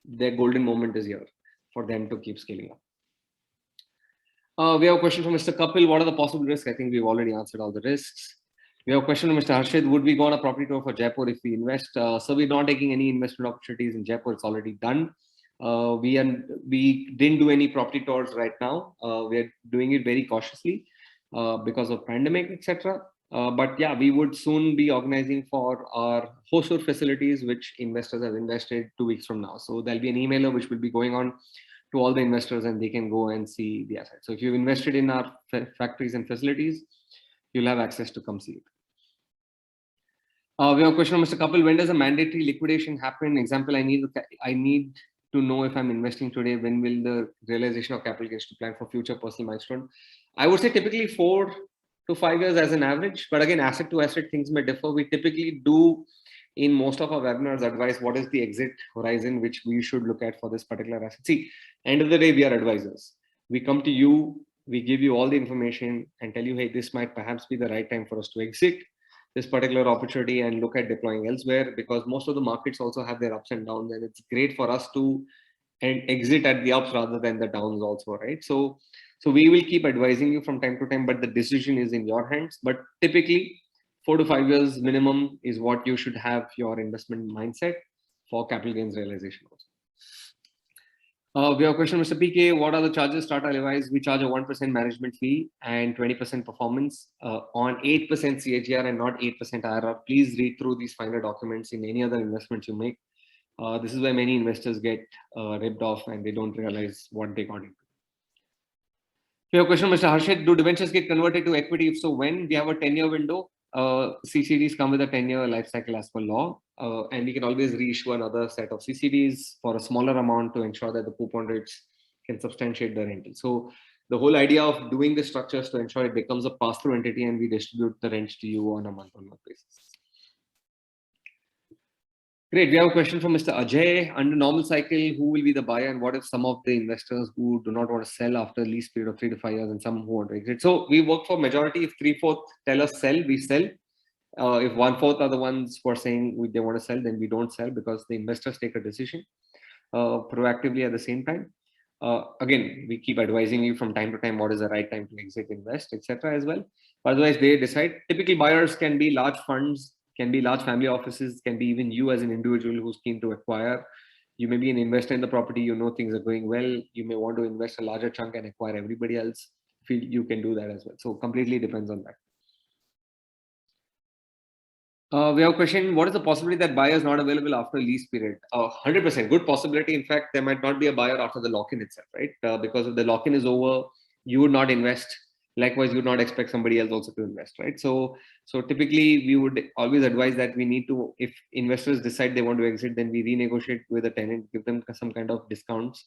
their golden moment is here for them to keep scaling up. We have a question from Mr. Kapil. What are the possible risks? I think we've already answered all the risks. We have a question from Mr. Harshit. Would we go on a property tour for Jaipur if we invest? So we're not taking any investment opportunities in Jaipur. It's already done. We didn't do any property tours right now. We're doing it very cautiously because of pandemic, etc. But yeah, we would soon be organizing for our Hosur facilities, which investors have invested 2 weeks from now. So there'll be an emailer which will be going on to all the investors and they can go and see the assets. So if you've invested in our factories and facilities, you'll have access to come see it. We have a question from Mr. Kapil. When does a mandatory liquidation happen? Example, I need to know if I'm investing today. When will the realization of capital gains to plan for future personal milestone? I would say typically 4 to 5 years as an average. But again, asset to asset things may differ. We typically do in most of our webinars advise what is the exit horizon which we should look at for this particular asset. See, end of the day, we are advisors. We come to you, we give you all the information and tell you, hey, this might perhaps be the right time for us to exit this particular opportunity and look at deploying elsewhere, because most of the markets also have their ups and downs, and it's great for us to and exit at the ups rather than the downs also, right? So we will keep advising you from time to time, but the decision is in your hands. But typically 4 to 5 years minimum is what you should have your investment mindset for capital gains realization also. We have a question, Mr. PK. What are the charges? Tata Levi's, we charge a 1% management fee and 20% performance on 8% CAGR and not 8% IRR. Please read through these final documents in any other investments you make. This is where many investors get ripped off and they don't realize what they got into. We have a question, Mr. Harshit. Do debentures get converted to equity? If so, when? We have a 10-year window. CCDs come with a 10-year life cycle as per law, and we can always reissue another set of CCDs for a smaller amount to ensure that the coupon rates can substantiate the rental. So the whole idea of doing the structures to ensure it becomes a pass-through entity and we distribute the rent to you on a month-on-month basis. Great. We have a question from Mr. Ajay. Under normal cycle, who will be the buyer, and what if some of the investors who do not want to sell after a lease period of 3 to 5 years and some who want to exit? So we work for majority. If 3/4 tell us sell, we sell. If 1/4 are the ones who are saying they want to sell, then we don't sell, because the investors take a decision proactively at the same time. Again, we keep advising you from time to time what is the right time to exit, invest, etc. as well. Otherwise, they decide. Typically, buyers can be large funds, can be large family offices, can be even you as an individual who's keen to acquire. You may be an investor in the property, you know things are going well. You may want to invest a larger chunk and acquire everybody else. Feel you can do that as well. So completely depends on that. We have a question. What is the possibility that buyer is not available after lease period? 100% good possibility. In fact, there might not be a buyer after the lock-in itself, right? Because if the lock-in is over, you would not invest. Likewise, you would not expect somebody else also to invest, right? So typically we would always advise that we need to, if investors decide they want to exit, then we renegotiate with the tenant, give them some kind of discounts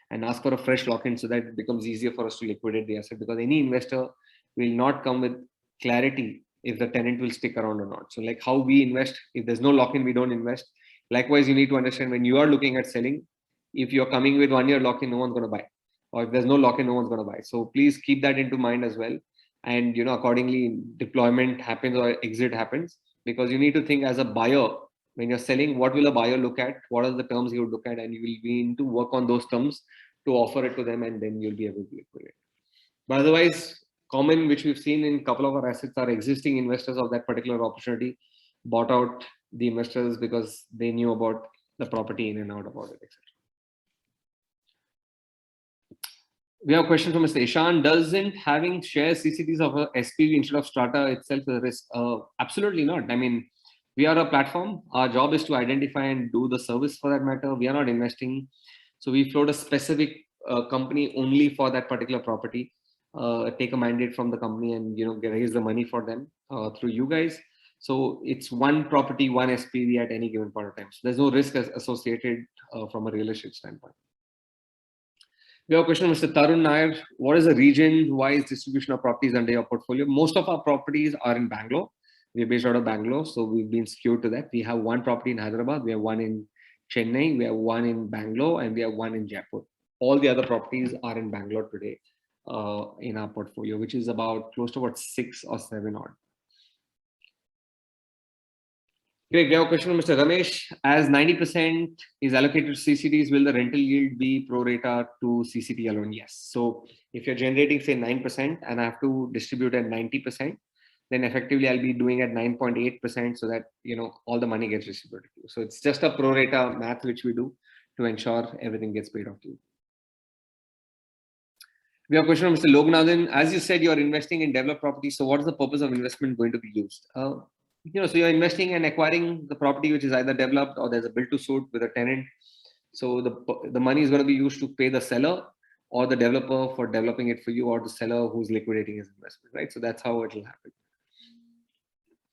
and ask for a fresh lock-in so that it becomes easier for us to liquidate the asset, because any investor will not come with clarity if the tenant will stick around or not. So like how we invest, if there's no lock-in, we don't invest. Likewise, you need to understand when you are looking at selling, if you're coming with 1 year lock-in, no one's going to buy. Or if there's no lock-in, no one's going to buy. So please keep that into mind as well. And accordingly, deployment happens or exit happens, because you need to think as a buyer, when you're selling, what will a buyer look at? What are the terms he would look at? And you will need to work on those terms to offer it to them, and then you'll be able to liquidate. But otherwise, common, which we've seen in a couple of our assets, are existing investors of that particular opportunity bought out the investors because they knew about the property in and out about it, etc. We have a question from Mr. Ishan. Doesn't having share CCDs of a SPV instead of strata itself a risk? Absolutely not. I mean, we are a platform. Our job is to identify and do the service for that matter. We are not investing. So we float a specific company only for that particular property. Take a mandate from the company and raise the money for them through you guys. So it's one property, one SPV at any given point of time. So there's no risk associated from a real estate standpoint. We have a question, Mr. Tarun Nair. What is the region-wise distribution of properties under your portfolio? Most of our properties are in Bangalore. We're based out of Bangalore, so we've been skewed to that. We have one property in Hyderabad, we have one in Chennai, we have one in Bangalore, and we have one in Jaipur. All the other properties are in Bangalore today in our portfolio, which is about close to about 6 or 7 odd. Great. We have a question from Mr. Ramesh. As 90% is allocated to CCDs, will the rental yield be pro rata to CCD alone? Yes. So if you're generating, say, 9% and I have to distribute at 90%, then effectively I'll be doing at 9.8% so that, all the money gets distributed to you. So it's just a pro rata math which we do to ensure everything gets paid off to you. We have a question from Mr. Loganathan. As you said, you're investing in developed property. So what is the purpose of investment going to be used? So you're investing and acquiring the property which is either developed or there's a build to suit with a tenant. So the money is going to be used to pay the seller or the developer for developing it for you, or the seller who's liquidating his investment, right? So that's how it will happen.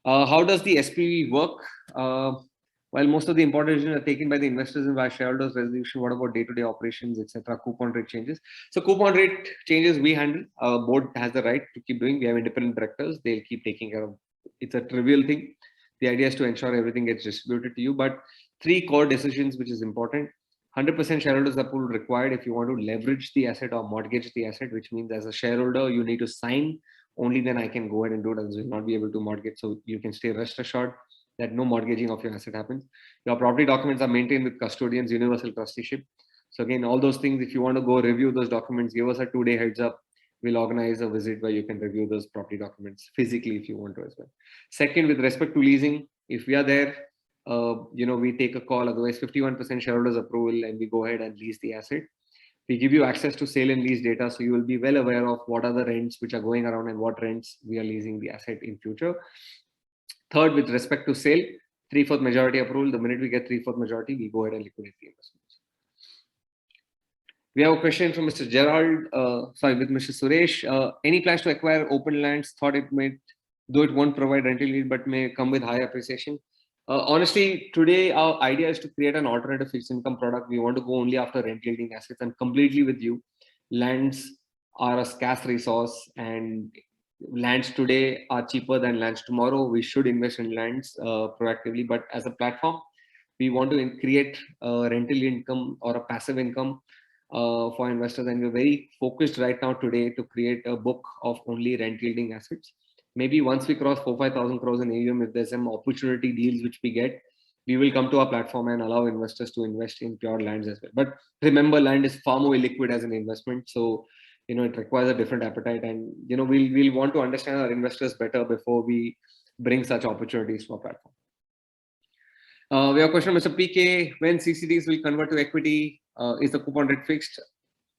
How does the SPV work? While most of the important decisions are taken by the investors and by shareholders resolution, what about day-to-day operations, etc., coupon rate changes? So coupon rate changes we handle. Our board has the right to keep doing. We have independent directors. They'll keep taking care of. It's a trivial thing. The idea is to ensure everything gets distributed to you. But three core decisions, which is important. 100% shareholders approval required if you want to leverage the asset or mortgage the asset, which means as a shareholder, you need to sign. Only then I can go ahead and do it, and will not be able to mortgage. So you can stay rest assured that no mortgaging of your asset happens. Your property documents are maintained with custodians, universal trusteeship. So again, all those things, if you want to go review those documents, give us a 2-day heads up. We'll organize a visit where you can review those property documents physically if you want to as well. Second, with respect to leasing, if we are there, we take a call. Otherwise, 51% shareholders approval, and we go ahead and lease the asset. We give you access to sale and lease data, so you will be well aware of what are the rents which are going around and what rents we are leasing the asset in future. Third, with respect to sale, 3/4 majority approval. The minute we get 3/4 majority, we go ahead and liquidate the investments. We have a question from Mr. Gerald, with Mr. Suresh. Any plans to acquire open lands? Thought it might, though it won't provide rental yield, but may come with high appreciation. Honestly, today our idea is to create an alternative fixed income product. We want to go only after rent yielding assets, and completely with you. Lands are a scarce resource, and lands today are cheaper than lands tomorrow. We should invest in lands proactively, but as a platform, we want to create a rental income or a passive income for investors, and we're very focused right now today to create a book of only rent yielding assets. Maybe once we cross 4,000-5,000 crores in AUM, if there's some opportunity deals which we get, we will come to our platform and allow investors to invest in pure lands as well. But remember, land is far more illiquid as an investment, so it requires a different appetite, and we'll want to understand our investors better before we bring such opportunities to our platform. We have a question, Mr. PK. When CCDs will convert to equity? Is the coupon rate fixed?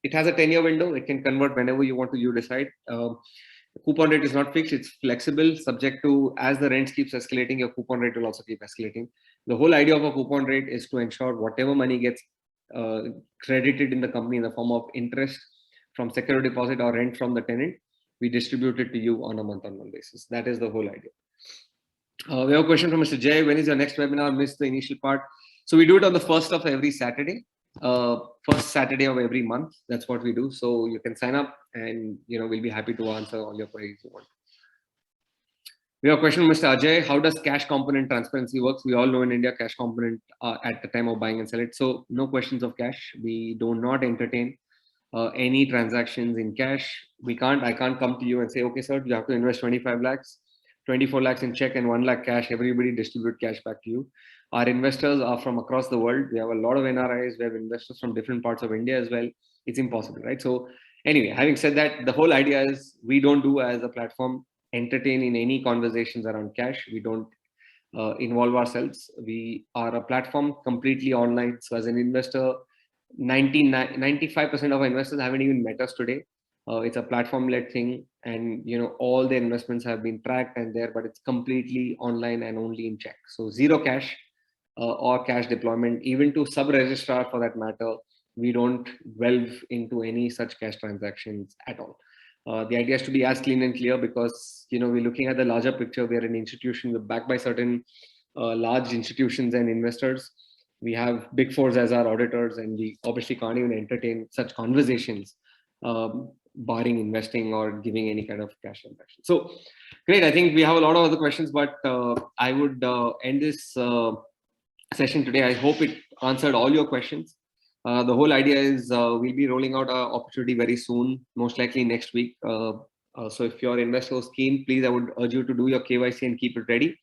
It has a 10-year window. It can convert whenever you want to. You decide. The coupon rate is not fixed. It's flexible, subject to as the rent keeps escalating, your coupon rate will also keep escalating. The whole idea of a coupon rate is to ensure whatever money gets credited in the company in the form of interest from security deposit or rent from the tenant, we distribute it to you on a month-on-month basis. That is the whole idea. We have a question from Mr. Jay. When is your next webinar? Missed the initial part. So we do it on the first of every Saturday, first Saturday of every month. That's what we do. So you can sign up, and we'll be happy to answer all your queries you want. We have a question from Mr. Ajay. How does cash component transparency works? We all know in India, cash component at the time of buying and sell it. So no questions of cash. We do not entertain any transactions in cash. I can't come to you and say, okay, sir, you have to invest 25 lakhs. 24 lakhs in check and 1 lakh cash. Everybody distribute cash back to you. Our investors are from across the world. We have a lot of NRIs. We have investors from different parts of India as well. It's impossible, right? So anyway, having said that, the whole idea is we don't do as a platform entertain in any conversations around cash. We don't involve ourselves. We are a platform completely online. So as an investor, 95% of our investors haven't even met us today. It's a platform-led thing, and all the investments have been tracked and there, but it's completely online and only in check. So zero cash or cash deployment, even to sub-registrar for that matter. We don't delve into any such cash transactions at all. The idea is to be as clean and clear because we're looking at the larger picture. We're an institution, we're backed by certain large institutions and investors. We have Big Fours as our auditors, and we obviously can't even entertain such conversations. Barring investing or giving any kind of cash transaction. So great. I think we have a lot of other questions, but I would end this session today. I hope it answered all your questions. The whole idea is we'll be rolling out our opportunity very soon, most likely next week. So if your investor is keen, please, I would urge you to do your KYC and keep it ready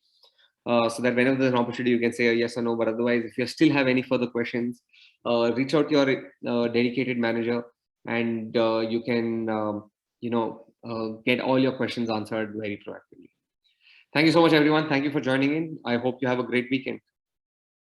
so that whenever there's an opportunity, you can say a yes or no. But otherwise, if you still have any further questions, reach out to your dedicated manager, and you can get all your questions answered very proactively. Thank you so much, everyone. Thank you for joining in. I hope you have a great weekend.